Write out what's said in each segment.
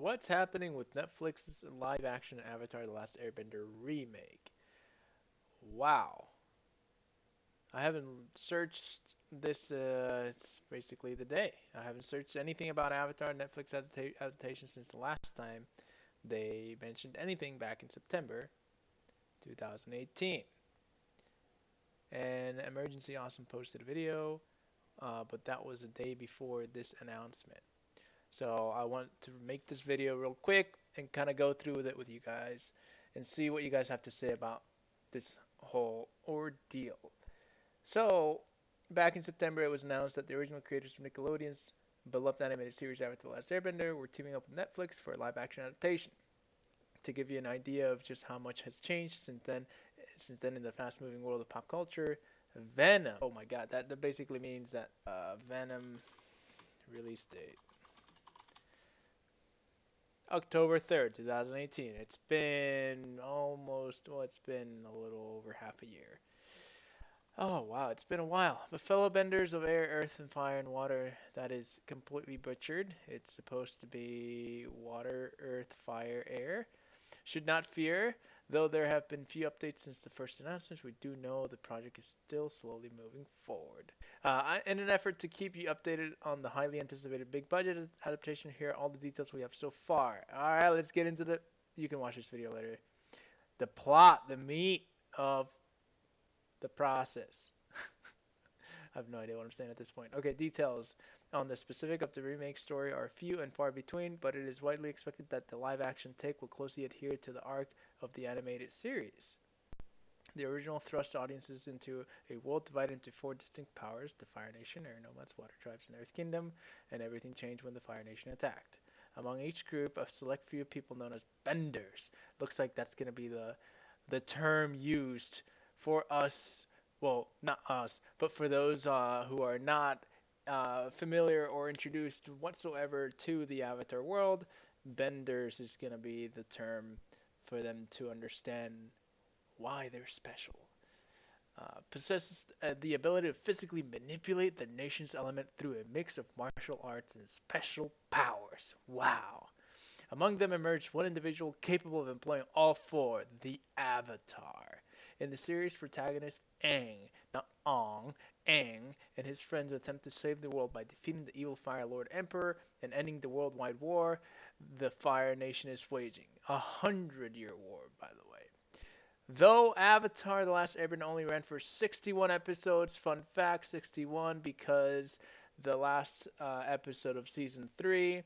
what's happening with Netflix's live-action Avatar: The Last Airbender remake? Wow. I haven't searched this, it's basically the day. I haven't searched anything about Avatar Netflix adaptation since the last time they mentioned anything back in September 2018. And Emergency Awesome posted a video, but that was a day before this announcement. So I want to make this video real quick and kind of go through with it with you guys and see what you guys have to say about this whole ordeal. So, back in September, it was announced that the original creators of Nickelodeon's beloved animated series Avatar: The Last Airbender were teaming up with Netflix for a live-action adaptation. To give you an idea of just how much has changed since then in the fast-moving world of pop culture, Venom. Oh my God, that basically means that Venom release date October 3rd, 2018. It's been almost, well, it's been a little over half a year. Oh wow, it's been a while. The fellow benders of air, earth, and fire and water, that is completely butchered. It's supposed to be water, earth, fire, air. Should not fear, though there have been few updates since the first announcements, we do know the project is still slowly moving forward. In an effort to keep you updated on the highly anticipated big budget adaptation, here are all the details we have so far. Alright, let's get into the... You can watch this video later. The plot, the meat of the process. I have no idea what I'm saying at this point. Okay, details on the specific of the remake story are few and far between, but it is widely expected that the live-action take will closely adhere to the arc of the animated series. The original thrust audiences into a world divided into four distinct powers: the Fire Nation, Air Nomads, Water Tribes, and Earth Kingdom, and everything changed when the Fire Nation attacked. Among each group, a select few people known as Benders. Looks like that's going to be the term used for us, well, not us, but for those who are not familiar or introduced whatsoever to the Avatar world, Benders is going to be the term for them to understand why they're special. Possesses the ability to physically manipulate the nation's element through a mix of martial arts and special powers. Wow. Among them emerged one individual capable of employing all four, the Avatar. In the series, protagonist Aang, not Ong, Aang and his friends attempt to save the world by defeating the evil Fire Lord Emperor and ending the worldwide war the Fire Nation is waging. 100-year war, by the way. Though Avatar: The Last Airbender only ran for 61 episodes, fun fact, 61, because the last episode of season 3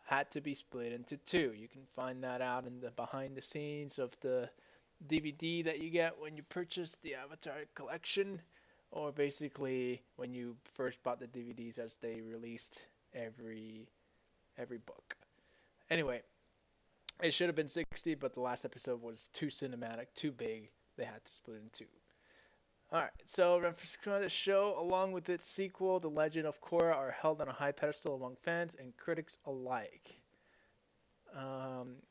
had to be split into two. You can find that out in the behind the scenes of the DVD that you get when you purchase the Avatar collection, or basically when you first bought the DVDs as they released every book. Anyway, it should have been 60, but the last episode was too cinematic, too big. They had to split it in two. Alright, so the show, along with its sequel, The Legend of Korra, are held on a high pedestal among fans and critics alike.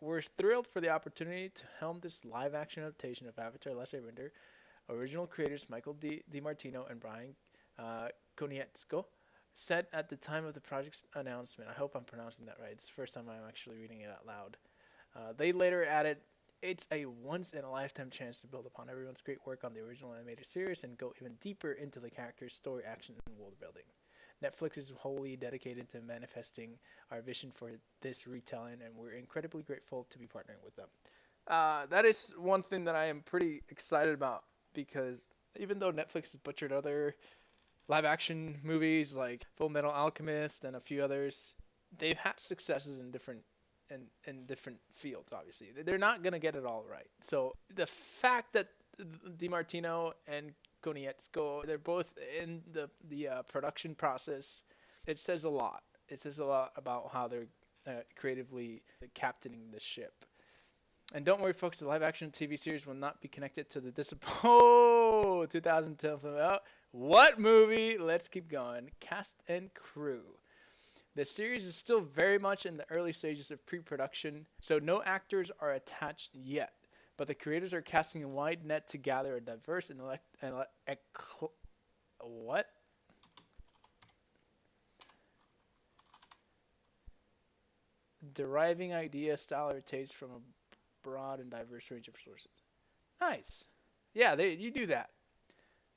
We're thrilled for the opportunity to helm this live-action adaptation of Avatar: Last Airbender. Original creators Michael DiMartino and Brian Konietzko said at the time of the project's announcement. I hope I'm pronouncing that right. It's the first time I'm actually reading it out loud. They later added, "It's a once-in-a-lifetime chance to build upon everyone's great work on the original animated series and go even deeper into the characters, story, action, and world building. Netflix is wholly dedicated to manifesting our vision for this retelling, and we're incredibly grateful to be partnering with them." That is one thing that I am pretty excited about, because even though Netflix has butchered other live-action movies like Full Metal Alchemist and a few others, they've had successes in different fields. Obviously, they're not gonna get it all right. So the fact that DiMartino and Konietzko, they're both in the production process, it says a lot. It says a lot about how they're creatively captaining the ship. And don't worry, folks, the live-action TV series will not be connected to the 2010 film. Oh, what movie? Let's keep going. Cast and crew. The series is still very much in the early stages of pre-production, so no actors are attached yet. But the creators are casting a wide net to gather a diverse and what? deriving idea, style, or taste from a broad and diverse range of sources. Nice. Yeah, you do that.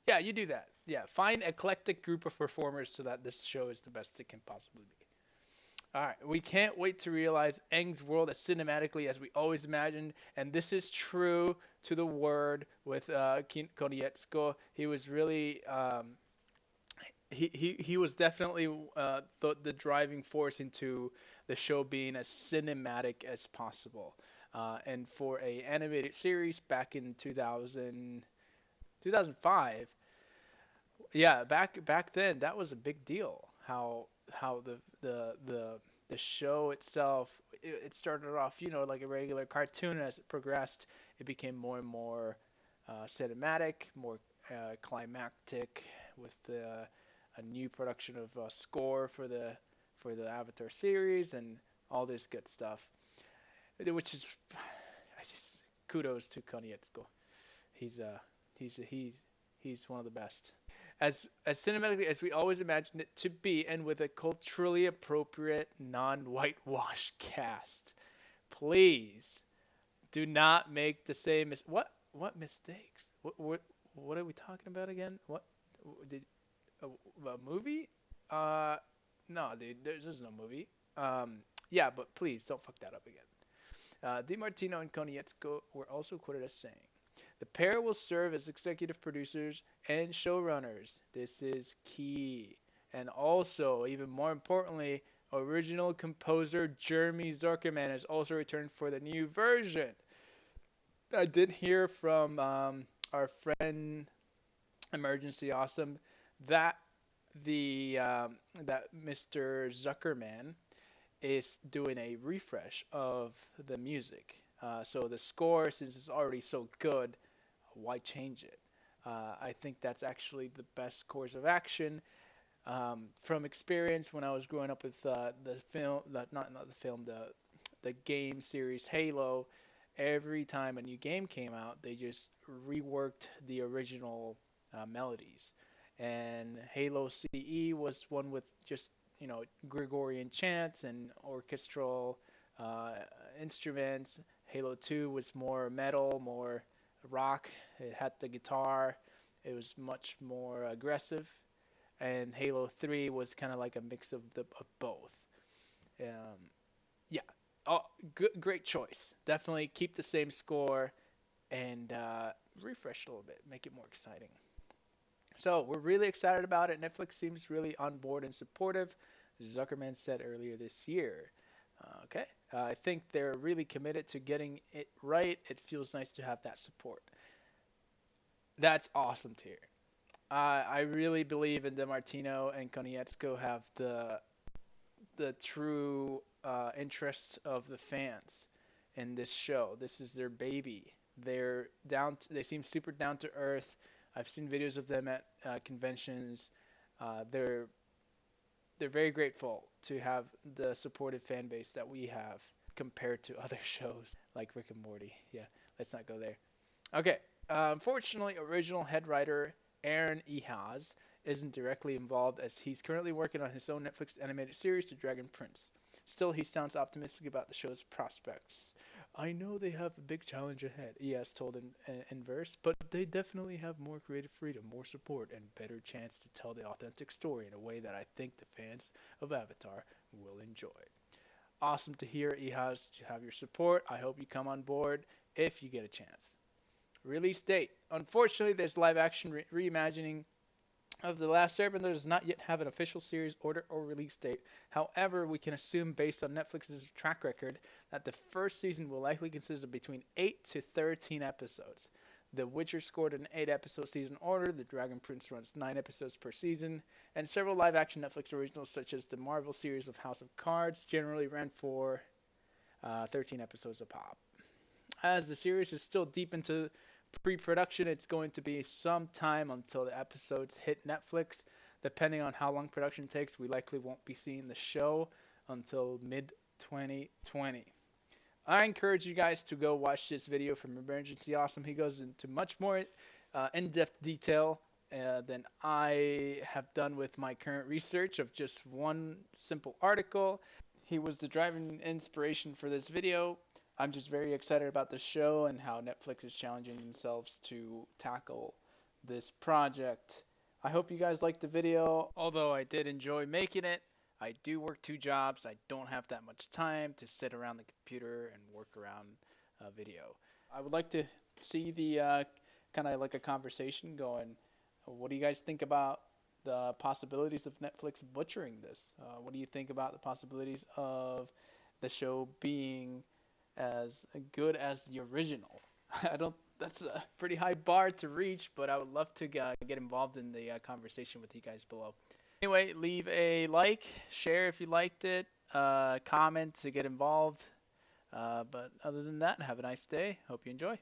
Yeah, you do that. Yeah, find eclectic group of performers so that this show is the best it can possibly be. All right, we can't wait to realize Aang's world as cinematically as we always imagined, and this is true to the word with Konietzko. He was really he was definitely the driving force into the show being as cinematic as possible. And for a animated series back in 2005, yeah, back then that was a big deal. How the show itself, it started off, like a regular cartoon. As it progressed, it became more and more cinematic, more climactic, with a new production of score for the Avatar series and all this good stuff. Which is, I just kudos to Konietzko. He's he's he's one of the best. As cinematically as we always imagined it to be, and with a culturally appropriate, non-whitewashed cast. Please do not make the same what mistakes? What are we talking about again? What did a movie? Uh, no, dude, there's no movie. Yeah, but please don't fuck that up again. DiMartino and Konietzko were also quoted as saying, "The pair will serve as executive producers and showrunners. This is key." And also, even more importantly, original composer Jeremy Zuckerman has also returned for the new version. I did hear from our friend Emergency Awesome that that Mr. Zuckerman is doing a refresh of the music. So the score, since it's already so good, why change it? I think that's actually the best course of action. From experience, when I was growing up with the film, not the film, the game series Halo, every time a new game came out, they just reworked the original melodies. And Halo CE was one with just Gregorian chants and orchestral uh, instruments. Halo 2 was more metal, more rock. It had the guitar. It was much more aggressive. And Halo 3 was kind of like a mix of both. Um, yeah, oh, great choice. Definitely keep the same score and refresh it a little bit, make it more exciting. So we're really excited about it. Netflix seems really on board and supportive. Zuckerman said earlier this year. Okay, I think they're really committed to getting it right. It feels nice to have that support. That's awesome to hear. I really believe in DeMartino and Konietzko have the true interest of the fans in this show. This is their baby. They seem super down to earth. I've seen videos of them at conventions. Uh, they're they're very grateful to have the supportive fan base that we have compared to other shows like Rick and Morty. Yeah, let's not go there. Okay. Unfortunately, original head writer Aaron Ehas isn't directly involved as he's currently working on his own Netflix animated series, The Dragon Prince. Still, he sounds optimistic about the show's prospects. "I know they have a big challenge ahead," Ehas told in verse, "but they definitely have more creative freedom, more support, and better chance to tell the authentic story in a way that I think the fans of Avatar will enjoy." Awesome to hear, Ehas, to have your support. I hope you come on board if you get a chance. Release date. Unfortunately, this live action reimagining of The Last Airbender does not yet have an official series order or release date. However, we can assume, based on Netflix's track record, that the first season will likely consist of between 8 to 13 episodes. The Witcher scored an 8-episode season order, The Dragon Prince runs 9 episodes per season, and several live action Netflix originals, such as the Marvel series of House of Cards, generally ran for 13 episodes a pop. As the series is still deep into pre-production, it's going to be some time until the episodes hit Netflix. Depending on how long production takes, we likely won't be seeing the show until mid 2020. I encourage you guys to go watch this video from Emergency Awesome. He goes into much more in-depth detail than I have done with my current research of just one simple article. He was the driving inspiration for this video. I'm just very excited about the show and how Netflix is challenging themselves to tackle this project. I hope you guys liked the video. Although I did enjoy making it, I do work 2 jobs. I don't have that much time to sit around the computer and work around a video. I would like to see the kind of like a conversation going. What do you guys think about the possibilities of Netflix butchering this? What do you think about the possibilities of the show being as good as the original? I don't. That's a pretty high bar to reach, but I would love to get involved in the conversation with you guys below. Anyway, leave a like, share if you liked it, comment to get involved. But other than that, have a nice day. Hope you enjoy.